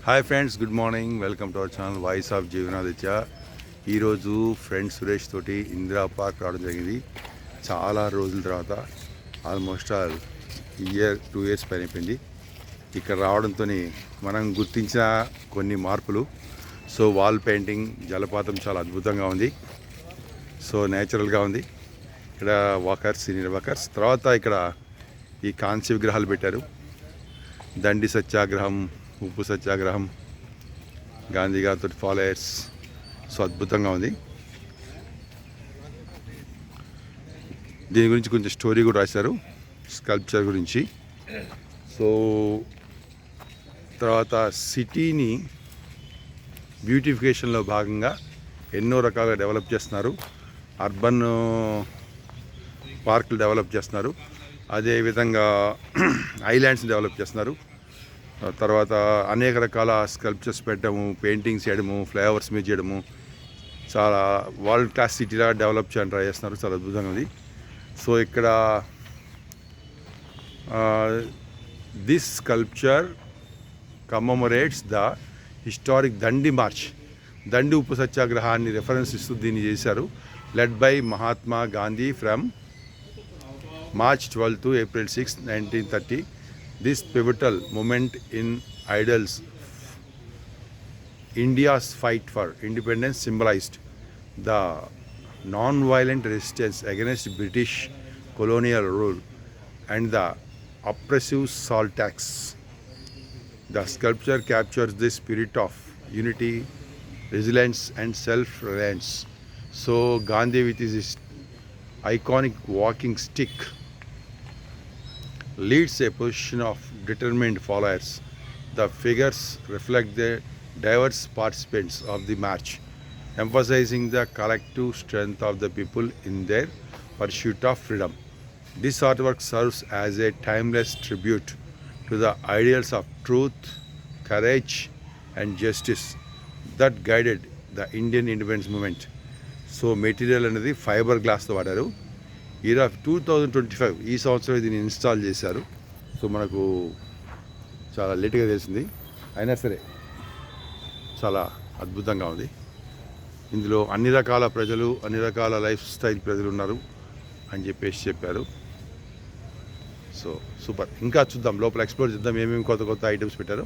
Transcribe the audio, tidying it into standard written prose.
Hi friends, good morning. Welcome to our channel voice of Jeevanaditya. ఈరోజు friend Suresh తోటి Indira park రావడం జరిగింది. చాలా రోజుల తర్వాత, ఆల్మోస్ట్ ఇయర్ 2 years పైన అయిపోయింది. ఇక్కడ రావడంతో మనం గుర్తించిన కొన్ని మార్పులు. సో వాల్ పెయింటింగ్, జలపాతం చాలా అద్భుతంగా ఉంది. సో నేచురల్గా ఉంది. ఇక్కడ వాకర్స్, సీనియర్ వాకర్స్. తర్వాత ఇక్కడ ఈ కాంస్య విగ్రహాలు పెట్టారు. దండి సత్యాగ్రహం, ఉప్పు సత్యాగ్రహం, గాంధీ గారితో ఫాలోయర్స్. సో అద్భుతంగా ఉంది. దీని గురించి కొంచెం స్టోరీ కూడా రాశారు, స్కల్ప్చర్ గురించి. సో తర్వాత సిటీని బ్యూటిఫికేషన్లో భాగంగా ఎన్నో రకాలుగా డెవలప్ చేస్తున్నారు. అర్బన్ పార్కులు డెవలప్ చేస్తున్నారు. అదేవిధంగా ఐలాండ్స్ని డెవలప్ చేస్తున్నారు. తర్వాత అనేక రకాల స్కల్ప్చర్స్ పెట్టడము, పెయింటింగ్స్ చేయడము, ఫ్లైఓవర్స్ మీద చేయడము, చాలా వరల్డ్ క్లాస్ సిటీలా డెవలప్ చేయడానికి ట్రై చేస్తున్నారు. చాలా అద్భుతంగా ఉంది. సో ఇక్కడ this sculpture commemorates the historic Dandi march. Dandi ఉప్పు సత్యాగ్రహాన్ని రెఫరెన్స్ ఇస్తూ దీన్ని చేశారు. Led by Mahatma Gandhi from March 12 to April 6, 1930. This pivotal moment in India's fight for independence symbolized the non-violent resistance against British colonial rule and the oppressive salt tax. The sculpture captures the spirit of unity, resilience and self-reliance. So Gandhi with his iconic walking stick leads a position of determined followers. The figures reflect the diverse participants of the march, emphasizing the collective strength of the people in their pursuit of freedom. This artwork serves as a timeless tribute to the ideals of truth, courage and justice that guided the Indian independence movement. So material అనేది fibre గ్లాస్తో వాడారు. 2025 ఈ సంవత్సరం దీన్ని install చేశారు. So మనకు చాలా లేట్గా తెలిసింది, అయినా సరే చాలా అద్భుతంగా ఉంది. ఇందులో అన్ని రకాల ప్రజలు, అన్ని రకాల లైఫ్ స్టైల్ ప్రజలు ఉన్నారు అని చెప్పారు. So super. ఇంకా చూద్దాం, లోపల ఎక్స్ప్లోర్ చేద్దాం ఏమేమి కొత్త కొత్త ఐటమ్స్ పెట్టారు.